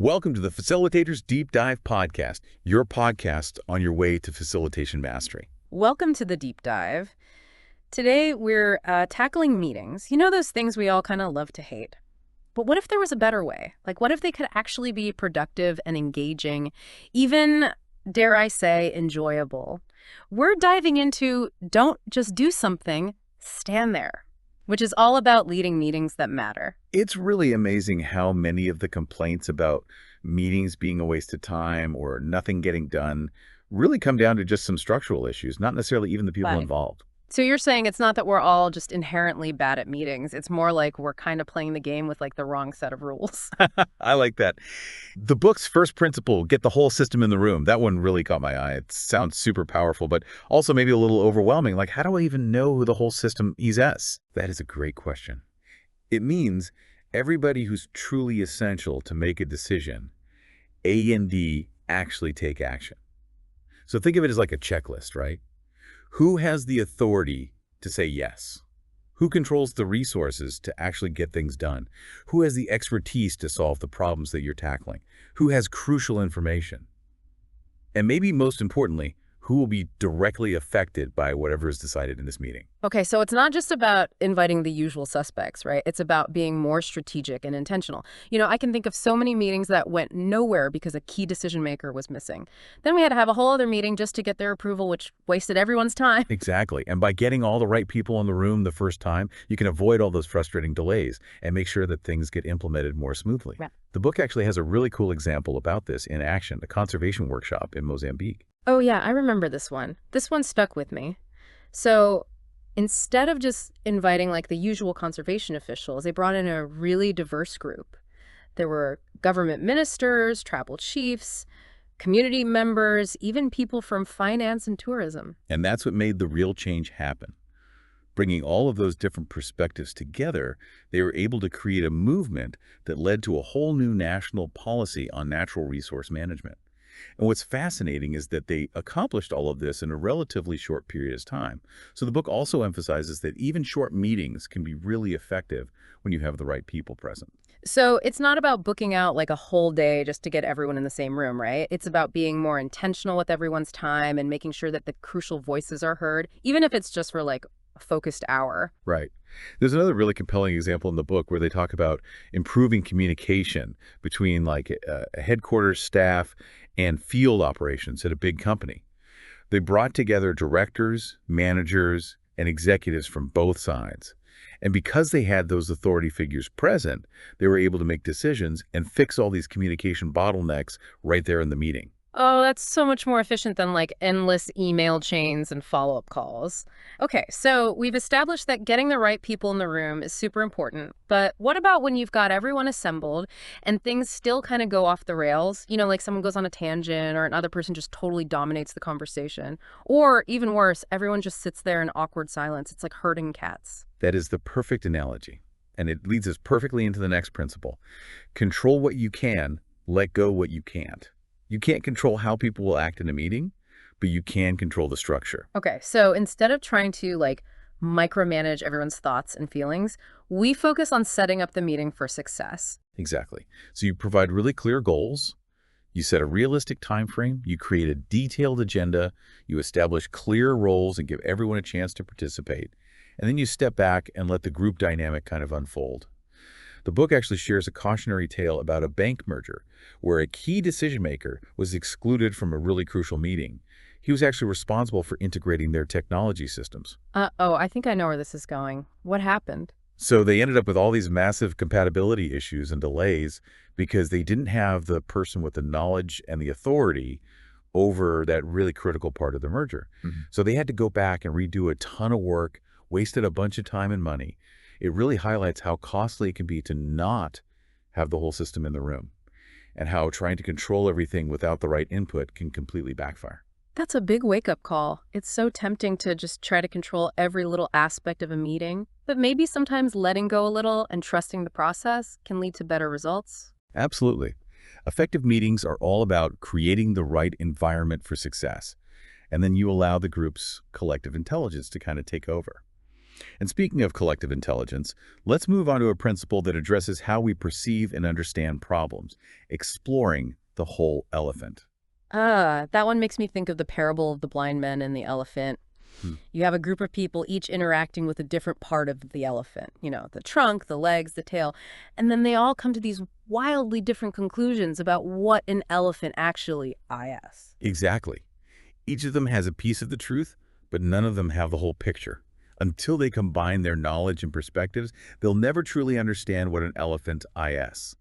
Welcome to the Facilitators Deep Dive Podcast, your podcast on your way to facilitation mastery. Welcome to the deep dive. Today we're tackling meetings. You know those things we all kind of love to hate. But what if there was a better way? Like, what if they could actually be productive and engaging, even, dare I say, enjoyable? We're diving into don't just do something, stand there, which is all about leading meetings that matter. It's really amazing how many of the complaints about meetings being a waste of time or nothing getting done really come down to just some structural issues, not necessarily even the people Right. involved. So you're saying it's not that we're all just inherently bad at meetings. It's more like we're kind of playing the game with like the wrong set of rules. I like that. The book's first principle, get the whole system in the room. That one really caught my eye. It sounds super powerful, but also maybe a little overwhelming. Like, how do I even know who the whole system is? That is a great question. It means everybody who's truly essential to make a decision, A and D, actually take action. So think of it as like a checklist, right? Who has the authority to say yes? Who controls the resources to actually get things done? Who has the expertise to solve the problems that you're tackling? Who has crucial information? And maybe most importantly, who will be directly affected by whatever is decided in this meeting? Okay, so it's not just about inviting the usual suspects, right? It's about being more strategic and intentional. You know, I can think of so many meetings that went nowhere because a key decision maker was missing. Then we had to have a whole other meeting just to get their approval, which wasted everyone's time. Exactly. And by getting all the right people in the room the first time, you can avoid all those frustrating delays and make sure that things get implemented more smoothly. Right. The book actually has a really cool example about this in action, a conservation workshop in Mozambique. Oh yeah, I remember this one. This one stuck with me. So instead of just inviting like the usual conservation officials, they brought in a really diverse group. There were government ministers, tribal chiefs, community members, even people from finance and tourism. And that's what made the real change happen. Bringing all of those different perspectives together, they were able to create a movement that led to a whole new national policy on natural resource management. And what's fascinating is that they accomplished all of this in a relatively short period of time. So the book also emphasizes that even short meetings can be really effective when you have the right people present. So it's not about booking out like a whole day just to get everyone in the same room, right? It's about being more intentional with everyone's time and making sure that the crucial voices are heard, even if it's just for like a focused hour. Right. There's another really compelling example in the book where they talk about improving communication between like a headquarters staff and field operations at a big company. They brought together directors, managers, and executives from both sides. And because they had those authority figures present, they were able to make decisions and fix all these communication bottlenecks right there in the meeting. Oh, that's so much more efficient than like endless email chains and follow-up calls. Okay, so we've established that getting the right people in the room is super important. But what about when you've got everyone assembled and things still kind of go off the rails? You know, like someone goes on a tangent or another person just totally dominates the conversation. Or even worse, everyone just sits there in awkward silence. It's like herding cats. That is the perfect analogy. And it leads us perfectly into the next principle. Control what you can, let go what you can't. You can't control how people will act in a meeting, but you can control the structure. Okay, so instead of trying to like micromanage everyone's thoughts and feelings, we focus on setting up the meeting for success. Exactly. So you provide really clear goals, you set a realistic time frame, you create a detailed agenda, you establish clear roles and give everyone a chance to participate, and then you step back and let the group dynamic kind of unfold. The book actually shares a cautionary tale about a bank merger where a key decision maker was excluded from a really crucial meeting. He was actually responsible for integrating their technology systems. Oh, I think I know where this is going. What happened? So they ended up with all these massive compatibility issues and delays because they didn't have the person with the knowledge and the authority over that really critical part of the merger. So they had to go back and redo a ton of work, wasted a bunch of time and money. It really highlights how costly it can be to not have the whole system in the room and how trying to control everything without the right input can completely backfire. That's a big wake-up call. It's so tempting to just try to control every little aspect of a meeting, but maybe sometimes letting go a little and trusting the process can lead to better results. Absolutely. Effective meetings are all about creating the right environment for success, and then you allow the group's collective intelligence to kind of take over. And speaking of collective intelligence, let's move on to a principle that addresses how we perceive and understand problems, exploring the whole elephant. That one makes me think of the parable of the blind men and the elephant. Hmm. You have a group of people each interacting with a different part of the elephant, the trunk, the legs, the tail, and then they all come to these wildly different conclusions about what an elephant actually is. Exactly. Each of them has a piece of the truth, but none of them have the whole picture. Until they combine their knowledge and perspectives, they'll never truly understand what an elephant is.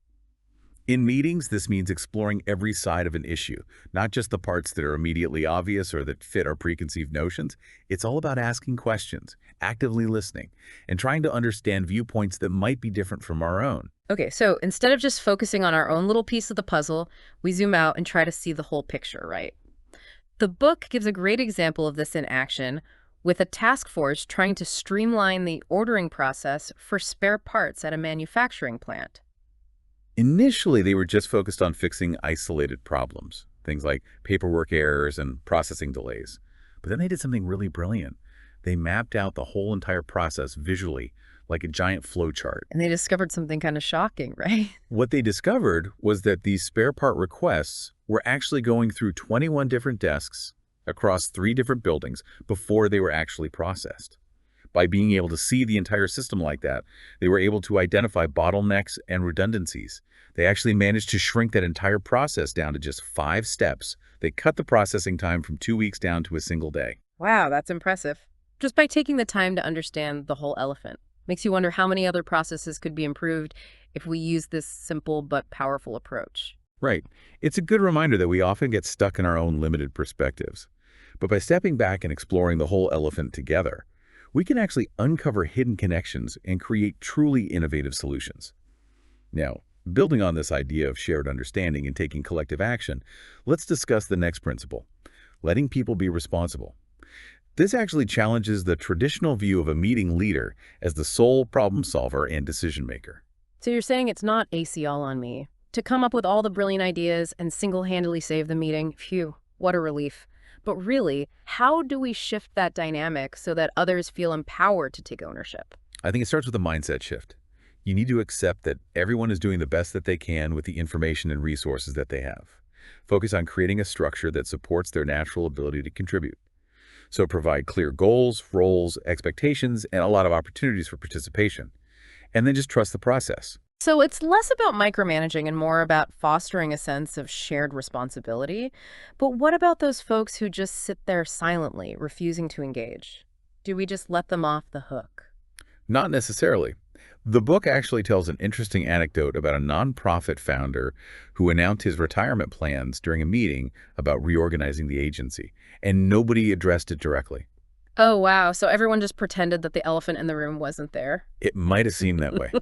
In meetings, this means exploring every side of an issue, not just the parts that are immediately obvious or that fit our preconceived notions. It's all about asking questions, actively listening, and trying to understand viewpoints that might be different from our own. Okay, so instead of just focusing on our own little piece of the puzzle, we zoom out and try to see the whole picture, right? The book gives a great example of this in action, with a task force trying to streamline the ordering process for spare parts at a manufacturing plant. Initially, they were just focused on fixing isolated problems, things like paperwork errors and processing delays. But then they did something really brilliant. They mapped out the whole entire process visually, like a giant flowchart. And they discovered something kind of shocking, right? What they discovered was that these spare part requests were actually going through 21 different desks across 3 different buildings before they were actually processed. By being able to see the entire system like that, they were able to identify bottlenecks and redundancies. They actually managed to shrink that entire process down to just 5 steps. They cut the processing time from 2 weeks down to a single day. Wow, that's impressive. Just by taking the time to understand the whole elephant. Makes you wonder how many other processes could be improved if we use this simple but powerful approach. Right. It's a good reminder that we often get stuck in our own limited perspectives. But by stepping back and exploring the whole elephant together, we can actually uncover hidden connections and create truly innovative solutions. Now, building on this idea of shared understanding and taking collective action, let's discuss the next principle, letting people be responsible. This actually challenges the traditional view of a meeting leader as the sole problem solver and decision maker. So you're saying it's not AC all on me. To come up with all the brilliant ideas and single-handedly save the meeting, phew, what a relief. But really, how do we shift that dynamic so that others feel empowered to take ownership? I think it starts with a mindset shift. You need to accept that everyone is doing the best that they can with the information and resources that they have. Focus on creating a structure that supports their natural ability to contribute. So provide clear goals, roles, expectations, and a lot of opportunities for participation. And then just trust the process. So it's less about micromanaging and more about fostering a sense of shared responsibility. But what about those folks who just sit there silently, refusing to engage? Do we just let them off the hook? Not necessarily. The book actually tells an interesting anecdote about a nonprofit founder who announced his retirement plans during a meeting about reorganizing the agency, and nobody addressed it directly. Oh, wow. So everyone just pretended that the elephant in the room wasn't there. It might have seemed that way.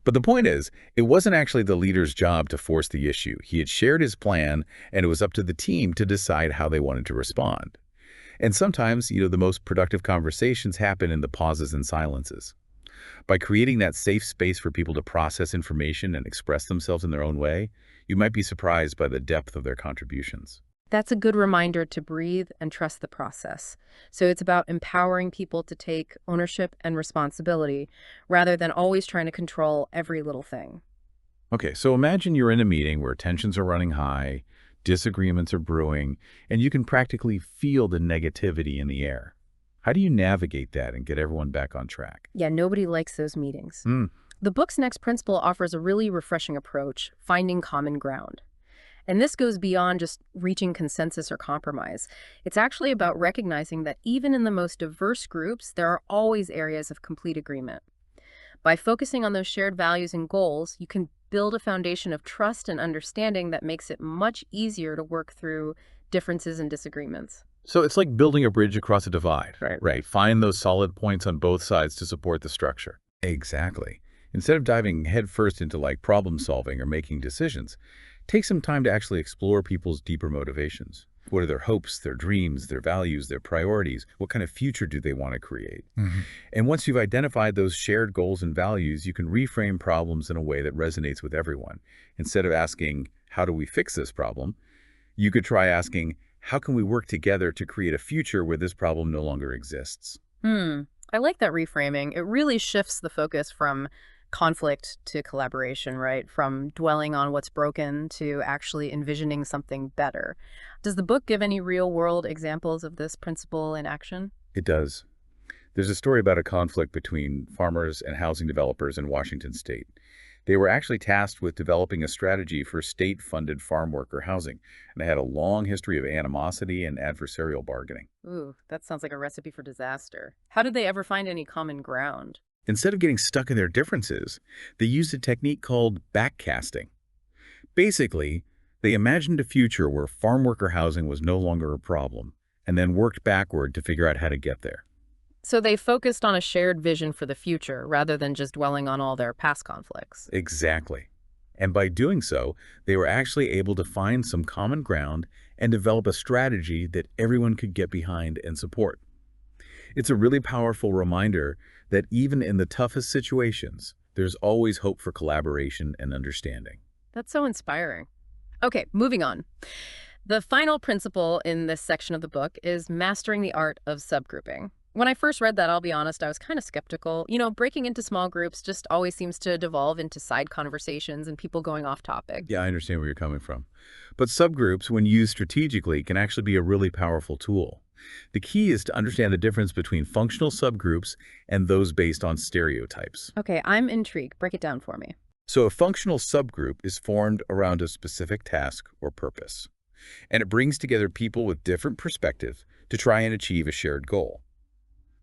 But the point is, it wasn't actually the leader's job to force the issue. He had shared his plan, and it was up to the team to decide how they wanted to respond. And sometimes, the most productive conversations happen in the pauses and silences. By creating that safe space for people to process information and express themselves in their own way, you might be surprised by the depth of their contributions. That's a good reminder to breathe and trust the process. So it's about empowering people to take ownership and responsibility rather than always trying to control every little thing. Okay, so imagine you're in a meeting where tensions are running high, disagreements are brewing, and you can practically feel the negativity in the air. How do you navigate that and get everyone back on track? Yeah, nobody likes those meetings. The book's next principle offers a really refreshing approach, finding common ground. And this goes beyond just reaching consensus or compromise. It's actually about recognizing that even in the most diverse groups, there are always areas of complete agreement. By focusing on those shared values and goals, you can build a foundation of trust and understanding that makes it much easier to work through differences and disagreements. So it's like building a bridge across a divide. Right. Find those solid points on both sides to support the structure. Exactly. Instead of diving headfirst into problem solving or making decisions, take some time to actually explore people's deeper motivations. What are their hopes, their dreams, their values, their priorities? What kind of future do they want to create? And once you've identified those shared goals and values, you can reframe problems in a way that resonates with everyone. Instead of asking, how do we fix this problem? You could try asking, how can we work together to create a future where this problem no longer exists? I like that reframing. It really shifts the focus from conflict to collaboration, right? From dwelling on what's broken to actually envisioning something better. Does the book give any real world examples of this principle in action? It does. There's a story about a conflict between farmers and housing developers in Washington state. They were actually tasked with developing a strategy for state-funded farm worker housing, and they had a long history of animosity and adversarial bargaining. Ooh, that sounds like a recipe for disaster. How did they ever find any common ground? Instead of getting stuck in their differences, they used a technique called backcasting. Basically, they imagined a future where farm worker housing was no longer a problem, and then worked backward to figure out how to get there. So they focused on a shared vision for the future rather than just dwelling on all their past conflicts. Exactly. And by doing so, they were actually able to find some common ground and develop a strategy that everyone could get behind and support. It's a really powerful reminder that even in the toughest situations, there's always hope for collaboration and understanding. That's so inspiring. Okay, moving on. The final principle in this section of the book is mastering the art of subgrouping. When I first read that, I'll be honest, I was kind of skeptical. Breaking into small groups just always seems to devolve into side conversations and people going off topic. Yeah, I understand where you're coming from. But subgroups, when used strategically, can actually be a really powerful tool. The key is to understand the difference between functional subgroups and those based on stereotypes. Okay, I'm intrigued. Break it down for me. So a functional subgroup is formed around a specific task or purpose, and it brings together people with different perspectives to try and achieve a shared goal.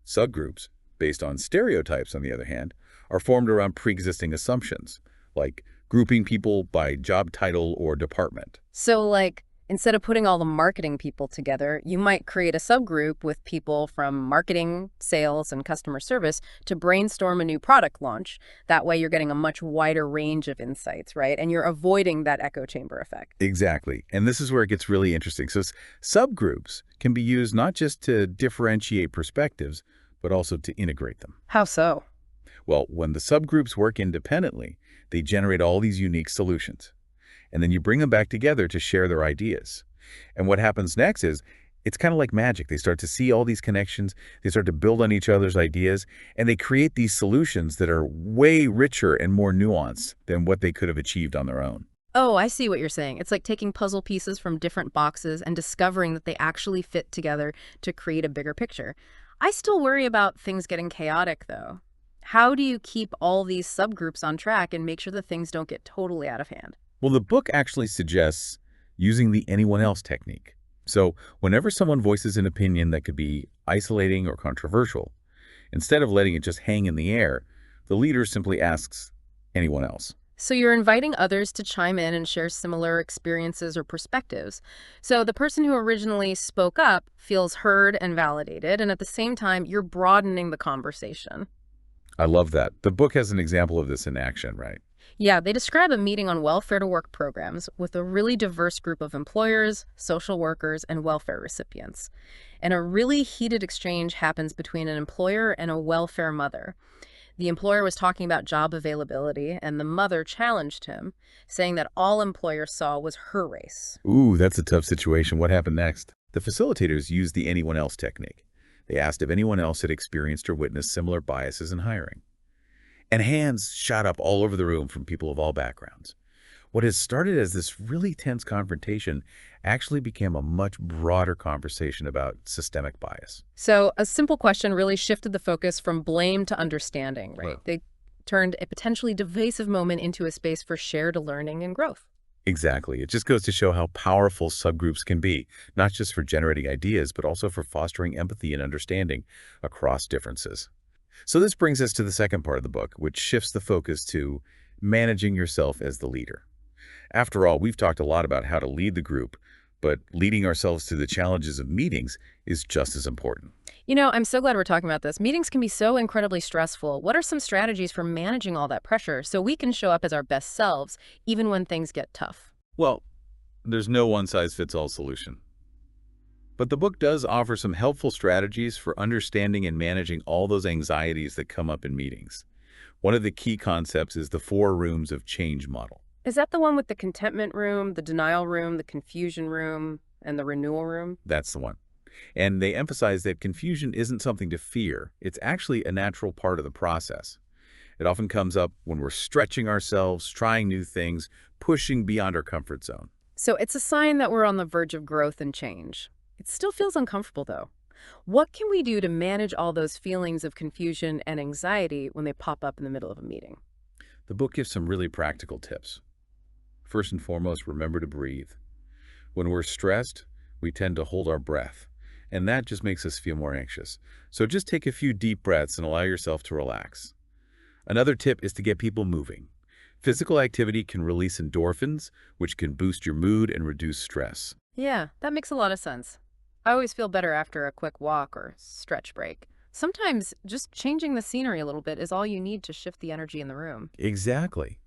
Subgroups, based on stereotypes, on the other hand, are formed around pre-existing assumptions, like grouping people by job title or department. So, like, instead of putting all the marketing people together, you might create a subgroup with people from marketing, sales, and customer service to brainstorm a new product launch. That way, you're getting a much wider range of insights, right? And you're avoiding that echo chamber effect. Exactly. And this is where it gets really interesting. So subgroups can be used not just to differentiate perspectives, but also to integrate them. How so? Well, when the subgroups work independently, they generate all these unique solutions. And then you bring them back together to share their ideas. And what happens next is, it's kind of like magic. They start to see all these connections, they start to build on each other's ideas, and they create these solutions that are way richer and more nuanced than what they could have achieved on their own. Oh, I see what you're saying. It's like taking puzzle pieces from different boxes and discovering that they actually fit together to create a bigger picture. I still worry about things getting chaotic, though. How do you keep all these subgroups on track and make sure that things don't get totally out of hand? Well, the book actually suggests using the anyone else technique. So whenever someone voices an opinion that could be isolating or controversial, instead of letting it just hang in the air, the leader simply asks anyone else. So you're inviting others to chime in and share similar experiences or perspectives. So the person who originally spoke up feels heard and validated, and at the same time, you're broadening the conversation. I love that. The book has an example of this in action, right? Yeah, they describe a meeting on welfare to work programs with a really diverse group of employers, social workers, and welfare recipients. And a really heated exchange happens between an employer and a welfare mother. The employer was talking about job availability, and the mother challenged him, saying that all employers saw was her race. Ooh, that's a tough situation. What happened next? The facilitators used the anyone else technique. They asked if anyone else had experienced or witnessed similar biases in hiring. And hands shot up all over the room from people of all backgrounds. What had started as this really tense confrontation actually became a much broader conversation about systemic bias. So a simple question really shifted the focus from blame to understanding, right? Wow. They turned a potentially divisive moment into a space for shared learning and growth. Exactly. It just goes to show how powerful subgroups can be, not just for generating ideas, but also for fostering empathy and understanding across differences. So this brings us to the second part of the book, which shifts the focus to managing yourself as the leader. After all, we've talked a lot about how to lead the group, but leading ourselves through the challenges of meetings is just as important. I'm so glad we're talking about this. Meetings can be so incredibly stressful. What are some strategies for managing all that pressure so we can show up as our best selves, even when things get tough? Well, there's no one-size-fits-all solution. But the book does offer some helpful strategies for understanding and managing all those anxieties that come up in meetings. One of the key concepts is the 4 rooms of change model. Is that the one with the contentment room, the denial room, the confusion room, and the renewal room? That's the one. And they emphasize that confusion isn't something to fear. It's actually a natural part of the process. It often comes up when we're stretching ourselves, trying new things, pushing beyond our comfort zone. So it's a sign that we're on the verge of growth and change. It still feels uncomfortable, though. What can we do to manage all those feelings of confusion and anxiety when they pop up in the middle of a meeting? The book gives some really practical tips. First and foremost, remember to breathe. When we're stressed, we tend to hold our breath, and that just makes us feel more anxious. So just take a few deep breaths and allow yourself to relax. Another tip is to get people moving. Physical activity can release endorphins, which can boost your mood and reduce stress. Yeah, that makes a lot of sense. I always feel better after a quick walk or stretch break. Sometimes just changing the scenery a little bit is all you need to shift the energy in the room. Exactly.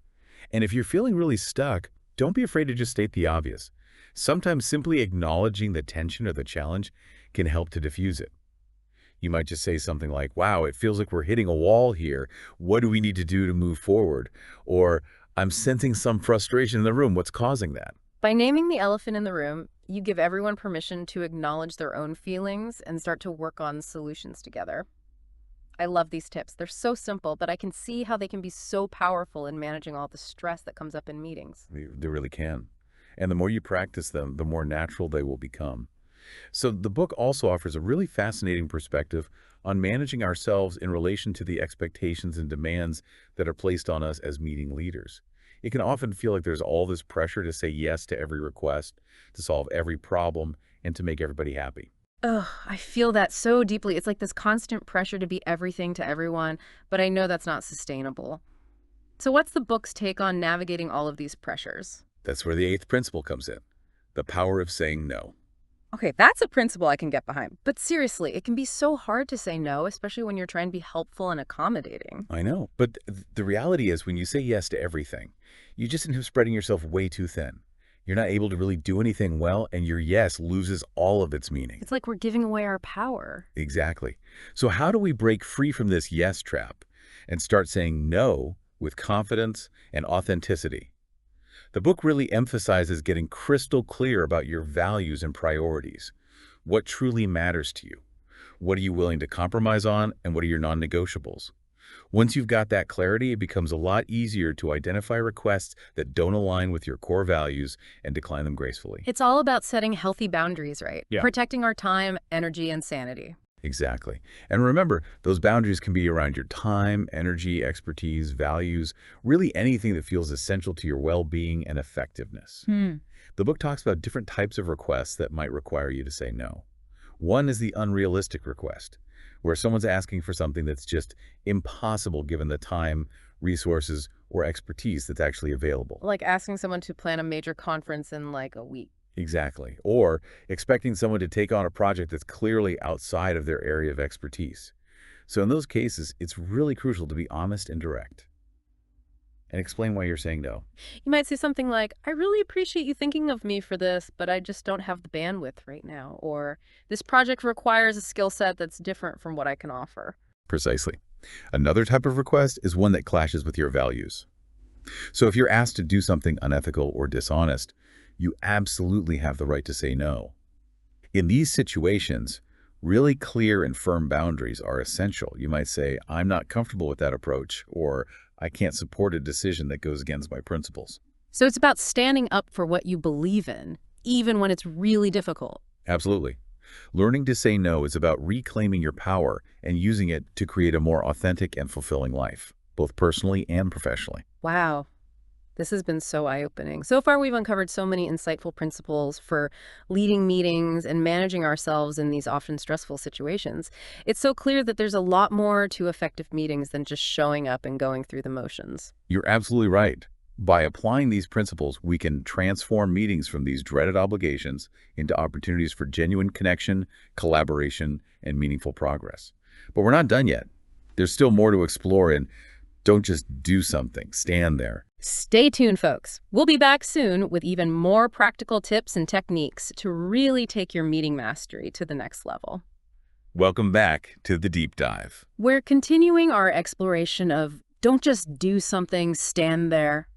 And if you're feeling really stuck, don't be afraid to just state the obvious. Sometimes simply acknowledging the tension or the challenge can help to diffuse it. You might just say something like, wow, it feels like we're hitting a wall here. What do we need to do to move forward? Or, I'm sensing some frustration in the room. What's causing that? By naming the elephant in the room, you give everyone permission to acknowledge their own feelings and start to work on solutions together. I love these tips. They're so simple, but I can see how they can be so powerful in managing all the stress that comes up in meetings. They really can. And the more you practice them, the more natural they will become. So the book also offers a really fascinating perspective on managing ourselves in relation to the expectations and demands that are placed on us as meeting leaders. It can often feel like there's all this pressure to say yes to every request, to solve every problem, and to make everybody happy. Ugh, I feel that so deeply. It's like this constant pressure to be everything to everyone, but I know that's not sustainable. So what's the book's take on navigating all of these pressures? That's where the eighth principle comes in, the power of saying no. Okay, that's a principle I can get behind. But seriously, it can be so hard to say no, especially when you're trying to be helpful and accommodating. I know, but the reality is when you say yes to everything, you just end up spreading yourself way too thin. You're not able to really do anything well, and your yes loses all of its meaning. It's like we're giving away our power. Exactly. So how do we break free from this yes trap and start saying no with confidence and authenticity? The book really emphasizes getting crystal clear about your values and priorities. What truly matters to you? What are you willing to compromise on, and what are your non-negotiables? Once you've got that clarity, it becomes a lot easier to identify requests that don't align with your core values and decline them gracefully. It's all about setting healthy boundaries, right? Yeah. Protecting our time, energy, and sanity. Exactly. And remember, those boundaries can be around your time, energy, expertise, values, really anything that feels essential to your well-being and effectiveness. The book talks about different types of requests that might require you to say no. One is the unrealistic request, where someone's asking for something that's just impossible given the time, resources, or expertise that's actually available. Like asking someone to plan a major conference in like a week. Exactly. Or expecting someone to take on a project that's clearly outside of their area of expertise. So in those cases, it's really crucial to be honest and direct and explain why you're saying no. You might say something like, I really appreciate you thinking of me for this, but I just don't have the bandwidth right now. Or this project requires a skill set that's different from what I can offer. Precisely. Another type of request is one that clashes with your values. So if you're asked to do something unethical or dishonest, you absolutely have the right to say no. In these situations, really clear and firm boundaries are essential. You might say, I'm not comfortable with that approach, or I can't support a decision that goes against my principles. So it's about standing up for what you believe in, even when it's really difficult. Absolutely. Learning to say no is about reclaiming your power and using it to create a more authentic and fulfilling life, both personally and professionally. Wow. This has been so eye-opening. So far, we've uncovered so many insightful principles for leading meetings and managing ourselves in these often stressful situations. It's so clear that there's a lot more to effective meetings than just showing up and going through the motions. You're absolutely right. By applying these principles, we can transform meetings from these dreaded obligations into opportunities for genuine connection, collaboration, and meaningful progress. But we're not done yet. There's still more to explore, and don't just do something. Stand there. Stay tuned, folks. We'll be back soon with even more practical tips and techniques to really take your meeting mastery to the next level. Welcome back to The Deep Dive. We're continuing our exploration of Don't Just Do Something, Stand There,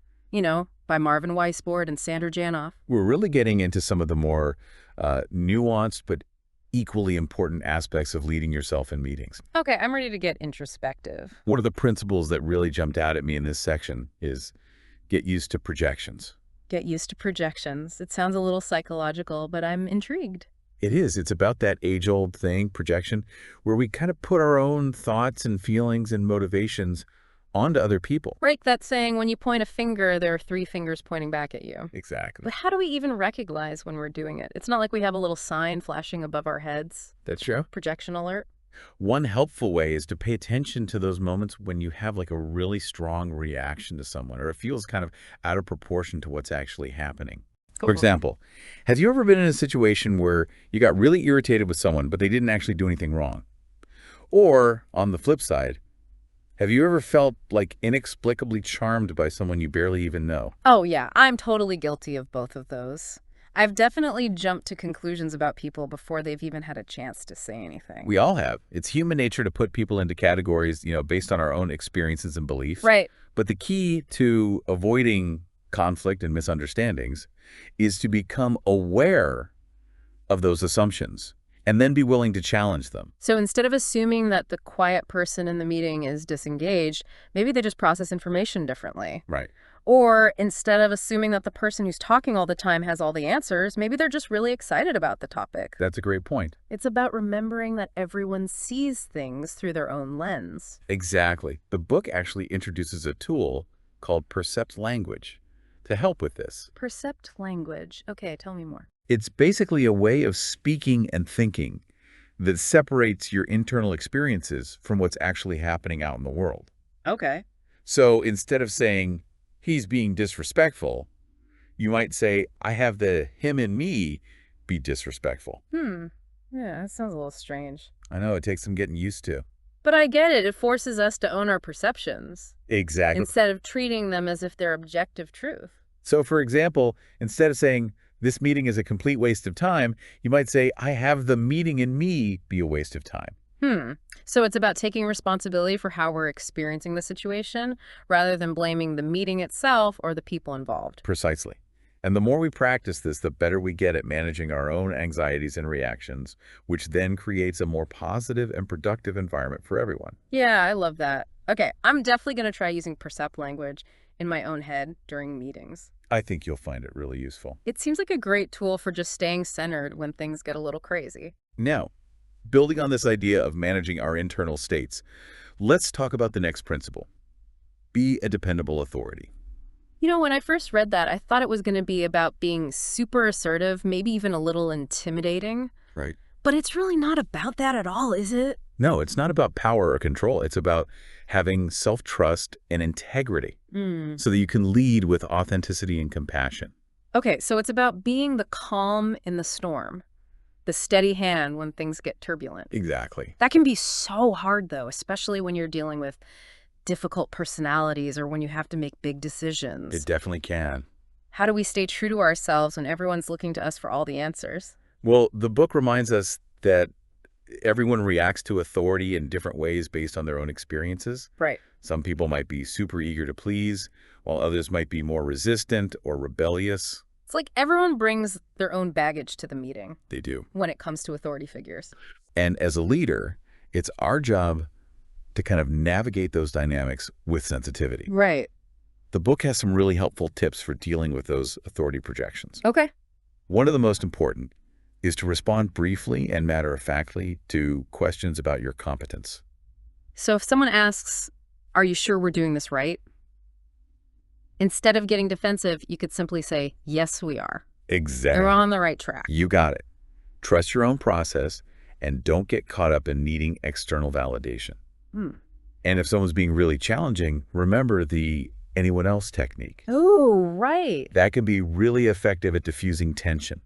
by Marvin Weisbord and Janoff. We're really getting into some of the more nuanced but equally important aspects of leading yourself in meetings. Okay, I'm ready to get introspective. One of the principles that really jumped out at me in this section is get used to projections. Get used to projections. It sounds a little psychological, but I'm intrigued. It is. It's about that age-old thing, projection, where we kind of put our own thoughts and feelings and motivations onto other people. Right, that saying, when you point a finger, there are three fingers pointing back at you. Exactly. But how do we even recognize when we're doing it? It's not like we have a little sign flashing above our heads. That's true. Projection alert. One helpful way is to pay attention to those moments when you have like a really strong reaction to someone, or it feels kind of out of proportion to what's actually happening. Cool. For example, have you ever been in a situation where you got really irritated with someone, but they didn't actually do anything wrong? Or, on the flip side, have you ever felt like inexplicably charmed by someone you barely even know? Oh, yeah, I'm totally guilty of both of those. I've definitely jumped to conclusions about people before they've even had a chance to say anything. We all have. It's human nature to put people into categories, based on our own experiences and beliefs. Right. But the key to avoiding conflict and misunderstandings is to become aware of those assumptions and then be willing to challenge them. So instead of assuming that the quiet person in the meeting is disengaged, maybe they just process information differently. Right. Or instead of assuming that the person who's talking all the time has all the answers, maybe they're just really excited about the topic. That's a great point. It's about remembering that everyone sees things through their own lens. Exactly. The book actually introduces a tool called percept language to help with this. Percept language. Okay, tell me more. It's basically a way of speaking and thinking that separates your internal experiences from what's actually happening out in the world. Okay. So instead of saying, he's being disrespectful, you might say, I have the him and me be disrespectful. Yeah, that sounds a little strange. I know, it takes some getting used to. But I get it. It forces us to own our perceptions Exactly. instead of treating them as if they're objective truth. So for example, instead of saying, this meeting is a complete waste of time, you might say, I have the meeting in me be a waste of time. So it's about taking responsibility for how we're experiencing the situation rather than blaming the meeting itself or the people involved. Precisely. And the more we practice this, the better we get at managing our own anxieties and reactions, which then creates a more positive and productive environment for everyone. Yeah, I love that. Okay, I'm definitely going to try using percept language in my own head during meetings. I think you'll find it really useful. It seems like a great tool for just staying centered when things get a little crazy. Now, building on this idea of managing our internal states, let's talk about the next principle. Be a dependable authority. You know, when I first read that, I thought it was going to be about being super assertive, maybe even a little intimidating. Right. But it's really not about that at all, is it? No, it's not about power or control. It's about having self-trust and integrity so that you can lead with authenticity and compassion. Okay, so it's about being the calm in the storm, the steady hand when things get turbulent. Exactly. That can be so hard, though, especially when you're dealing with difficult personalities or when you have to make big decisions. It definitely can. How do we stay true to ourselves when everyone's looking to us for all the answers? Well, the book reminds us that everyone reacts to authority in different ways based on their own experiences. Right. Some people might be super eager to please, while others might be more resistant or rebellious. It's like everyone brings their own baggage to the meeting. They do. When it comes to authority figures. And as a leader, it's our job to kind of navigate those dynamics with sensitivity. Right. The book has some really helpful tips for dealing with those authority projections. Okay. One of the most important is to respond briefly and matter-of-factly to questions about your competence. So if someone asks, are you sure we're doing this right? Instead of getting defensive, you could simply say, yes, we are. Exactly. We're on the right track. You got it. Trust your own process and don't get caught up in needing external validation. And if someone's being really challenging, remember the anyone else technique. Oh, right. That can be really effective at diffusing tension.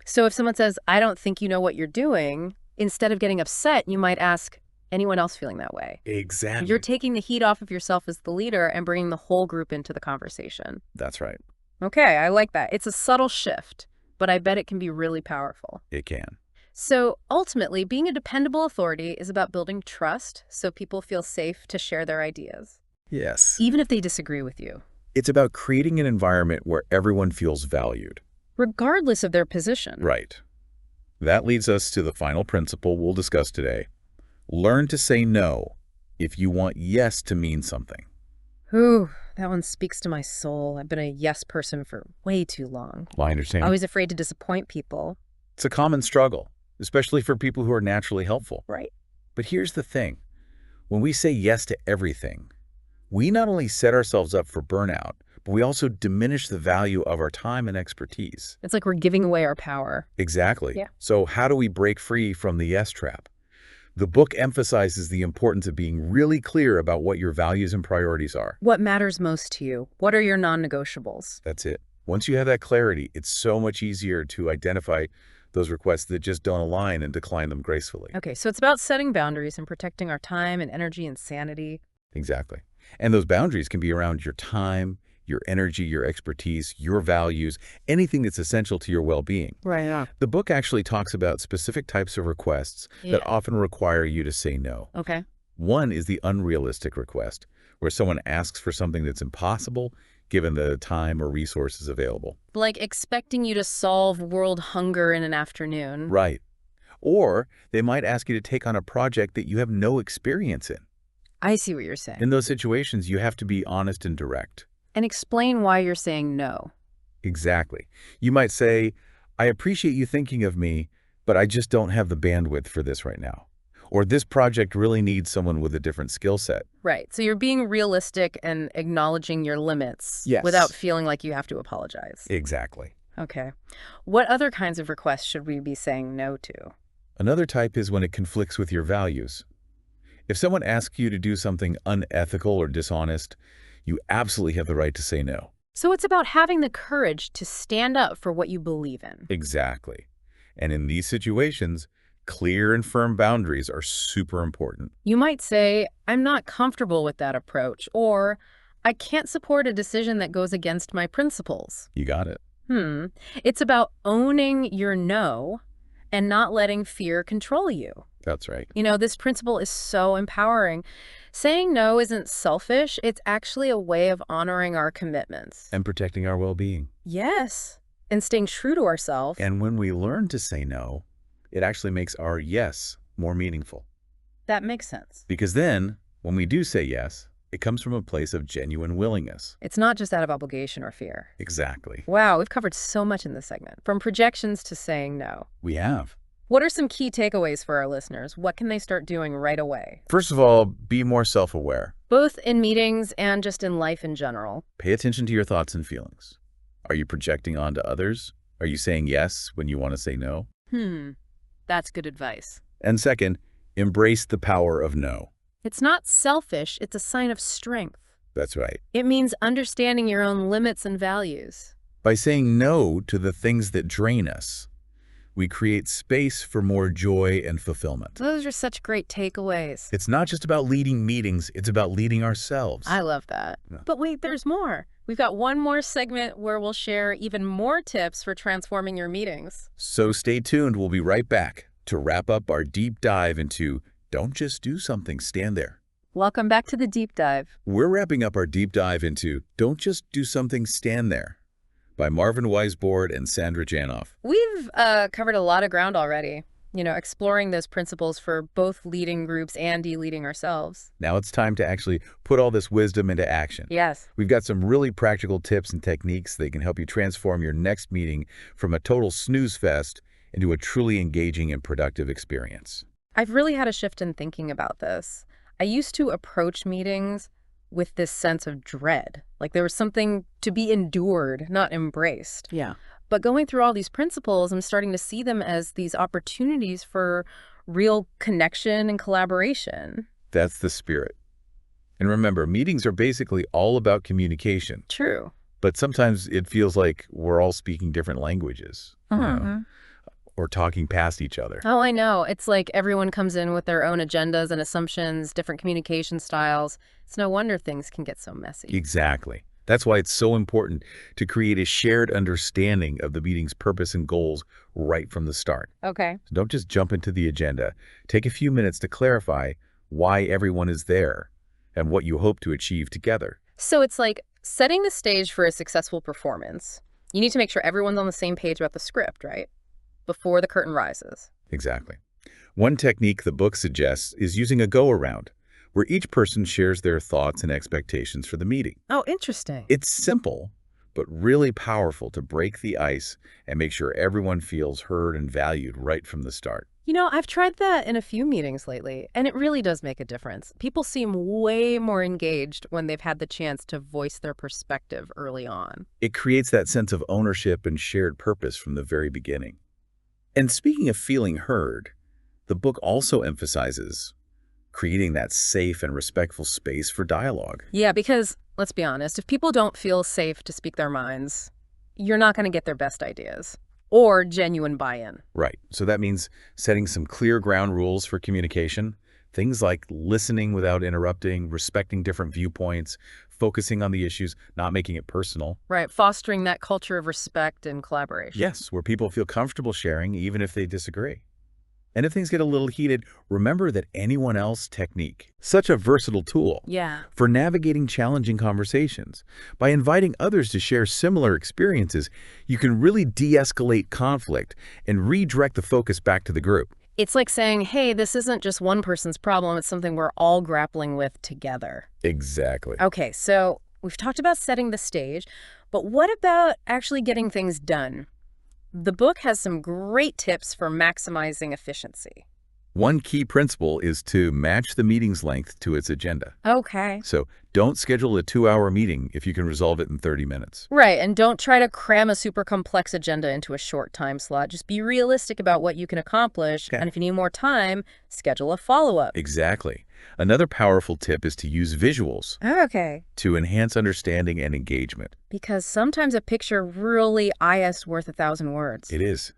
So if someone says, I don't think you know what you're doing, instead of getting upset, you might ask, anyone else feeling that way? Exactly. You're taking the heat off of yourself as the leader and bringing the whole group into the conversation. That's right. Okay, I like that. It's a subtle shift, but I bet it can be really powerful. It can. So ultimately, being a dependable authority is about building trust so people feel safe to share their ideas. Yes. Even if they disagree with you. It's about creating an environment where everyone feels valued. Regardless of their position. Right. That leads us to the final principle we'll discuss today. Learn to say no if you want yes to mean something. Ooh, that one speaks to my soul. I've been a yes person for way too long. Well, I understand. Always afraid to disappoint people. It's a common struggle, especially for people who are naturally helpful. Right. But here's the thing. When we say yes to everything, we not only set ourselves up for burnout, but we also diminish the value of our time and expertise. It's like we're giving away our power. Exactly. Yeah. So how do we break free from the yes trap? The book emphasizes the importance of being really clear about what your values and priorities are. What matters most to you? What are your non-negotiables? That's it. Once you have that clarity, it's so much easier to identify those requests that just don't align and decline them gracefully. Okay, so it's about setting boundaries and protecting our time and energy and sanity. Exactly. And those boundaries can be around your time, your energy, your expertise, your values, anything that's essential to your well-being. Right. Yeah. The book actually talks about specific types of requests that often require you to say no. Okay. One is the unrealistic request, where someone asks for something that's impossible given the time or resources available. Like expecting you to solve world hunger in an afternoon. Right. Or they might ask you to take on a project that you have no experience in. I see what you're saying. In those situations, you have to be honest and direct. And explain why you're saying no. Exactly. You might say, I appreciate you thinking of me, but I just don't have the bandwidth for this right now. Or this project really needs someone with a different skill set. Right. So you're being realistic and acknowledging your limits without feeling like you have to apologize. Exactly. Okay. What other kinds of requests should we be saying no to? Another type is when it conflicts with your values. If someone asks you to do something unethical or dishonest, you absolutely have the right to say no. So it's about having the courage to stand up for what you believe in. Exactly. And in these situations, clear and firm boundaries are super important. You might say, I'm not comfortable with that approach, or I can't support a decision that goes against my principles. You got it. It's about owning your no and not letting fear control you. That's right. You know, this principle is so empowering. Saying no isn't selfish. It's actually a way of honoring our commitments. And protecting our well-being. Yes. And staying true to ourselves. And when we learn to say no, it actually makes our yes more meaningful. That makes sense. Because then, when we do say yes, it comes from a place of genuine willingness. It's not just out of obligation or fear. Exactly. Wow, we've covered so much in this segment, from projections to saying no. We have. What are some key takeaways for our listeners? What can they start doing right away? First of all, be more self-aware. Both in meetings and just in life in general. Pay attention to your thoughts and feelings. Are you projecting onto others? Are you saying yes when you want to say no? That's good advice. And second, embrace the power of no. It's not selfish, it's a sign of strength. That's right. It means understanding your own limits and values. By saying no to the things that drain us, we create space for more joy and fulfillment. Those are such great takeaways. It's not just about leading meetings, it's about leading ourselves. I love that. Yeah. But wait, there's more. We've got one more segment where we'll share even more tips for transforming your meetings. So stay tuned. We'll be right back to wrap up our deep dive into Don't Just Do Something, Stand There. Welcome back to the deep dive. We're wrapping up our deep dive into Don't Just Do Something, Stand There by Marvin Weisbord and Janoff. We've covered a lot of ground already, you know, exploring those principles for both leading groups and de-leading ourselves. Now it's time to actually put all this wisdom into action. Yes. We've got some really practical tips and techniques that can help you transform your next meeting from a total snooze fest into a truly engaging and productive experience. I've really had a shift in thinking about this. I used to approach meetings with this sense of dread, like there was something to be endured, not embraced. Yeah. But going through all these principles, I'm starting to see them as these opportunities for real connection and collaboration. That's the spirit. And remember, meetings are basically all about communication. True. But sometimes it feels like we're all speaking different languages, you know, or talking past each other. Oh, I know. It's like everyone comes in with their own agendas and assumptions, different communication styles. It's no wonder things can get so messy. Exactly. That's why it's so important to create a shared understanding of the meeting's purpose and goals right from the start. Okay. So don't just jump into the agenda. Take a few minutes to clarify why everyone is there and what you hope to achieve together. So it's like setting the stage for a successful performance. You need to make sure everyone's on the same page about the script, right? before the curtain rises. Exactly. One technique the book suggests is using a go-around, where each person shares their thoughts and expectations for the meeting. Oh, interesting. It's simple, but really powerful to break the ice and make sure everyone feels heard and valued right from the start. I've tried that in a few meetings lately, and it really does make a difference. People seem way more engaged when they've had the chance to voice their perspective early on. It creates that sense of ownership and shared purpose from the very beginning. And speaking of feeling heard, the book also emphasizes creating that safe and respectful space for dialogue. Yeah, because, let's be honest, if people don't feel safe to speak their minds, you're not going to get their best ideas or genuine buy-in. Right. So that means setting some clear ground rules for communication, things like listening without interrupting, respecting different viewpoints, focusing on the issues, not making it personal. Right, fostering that culture of respect and collaboration. Yes, where people feel comfortable sharing even if they disagree. And if things get a little heated, remember that anyone else technique, such a versatile tool Yeah. for navigating challenging conversations. By inviting others to share similar experiences, you can really de-escalate conflict and redirect the focus back to the group. It's like saying, hey, this isn't just one person's problem, it's something we're all grappling with together. Exactly. Okay, so we've talked about setting the stage, but what about actually getting things done? The book has some great tips for maximizing efficiency. One key principle is to match the meeting's length to its agenda. Okay. So don't schedule a 2-hour meeting if you can resolve it in 30 minutes. Right, and don't try to cram a super complex agenda into a short time slot. Just be realistic about what you can accomplish, Okay. and if you need more time, schedule a follow-up. Exactly. Another powerful tip is to use visuals Okay. to enhance understanding and engagement. Because sometimes a picture really is worth 1,000 words. It is.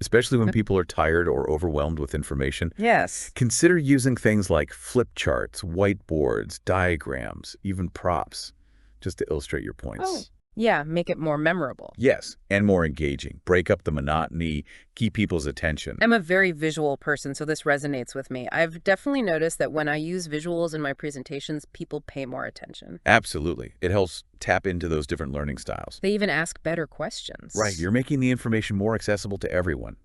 Especially when people are tired or overwhelmed with information. Yes. Consider using things like flip charts, whiteboards, diagrams, even props, just to illustrate your points. Oh. Yeah, make it more memorable. Yes, and more engaging. Break up the monotony, keep people's attention. I'm a very visual person, so this resonates with me. I've definitely noticed that when I use visuals in my presentations, people pay more attention. Absolutely. It helps tap into those different learning styles. They even ask better questions. Right, you're making the information more accessible to everyone.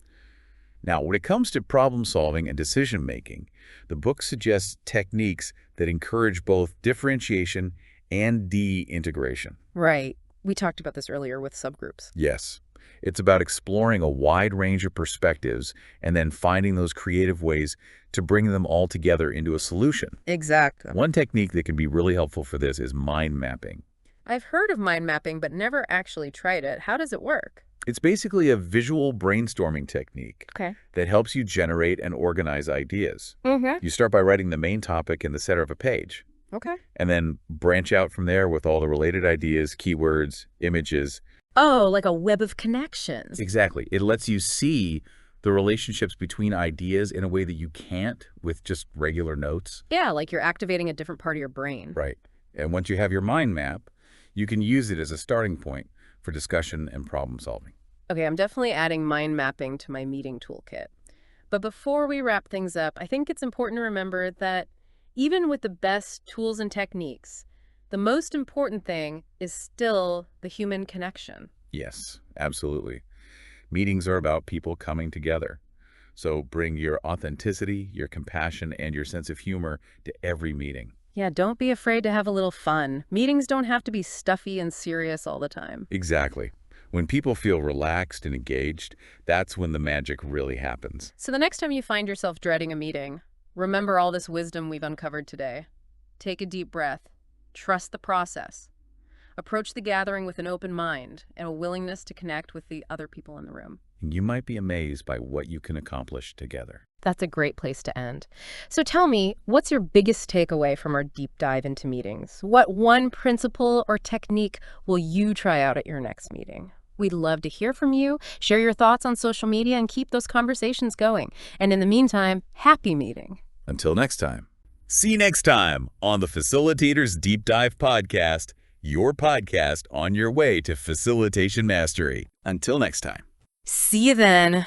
Now, when it comes to problem solving and decision making, the book suggests techniques that encourage both differentiation and de-integration. Right. We talked about this earlier with subgroups. Yes, it's about exploring a wide range of perspectives and then finding those creative ways to bring them all together into a solution. Exactly. One technique that can be really helpful for this is mind mapping. I've heard of mind mapping, but never actually tried it. How does it work? It's basically a visual brainstorming technique Okay. that helps you generate and organize ideas. Mm-hmm. You start by writing the main topic in the center of a page, Okay. and then branch out from there with all the related ideas, keywords, images. Oh, like a web of connections. Exactly. It lets you see the relationships between ideas in a way that you can't with just regular notes. Yeah, like you're activating a different part of your brain. Right. And once you have your mind map, you can use it as a starting point for discussion and problem solving. Okay, I'm definitely adding mind mapping to my meeting toolkit. But before we wrap things up, I think it's important to remember that even with the best tools and techniques, the most important thing is still the human connection. Yes, absolutely. Meetings are about people coming together. So bring your authenticity, your compassion, and your sense of humor to every meeting. Yeah, don't be afraid to have a little fun. Meetings don't have to be stuffy and serious all the time. Exactly. When people feel relaxed and engaged, that's when the magic really happens. So the next time you find yourself dreading a meeting, remember all this wisdom we've uncovered today. Take a deep breath. Trust the process. Approach the gathering with an open mind and a willingness to connect with the other people in the room. You might be amazed by what you can accomplish together. That's a great place to end. So tell me, what's your biggest takeaway from our deep dive into meetings? What one principle or technique will you try out at your next meeting? We'd love to hear from you. Share your thoughts on social media and keep those conversations going. And in the meantime, happy meeting. Until next time. See you next time on the Facilitators Deep Dive Podcast, your podcast on your way to facilitation mastery. Until next time. See you then.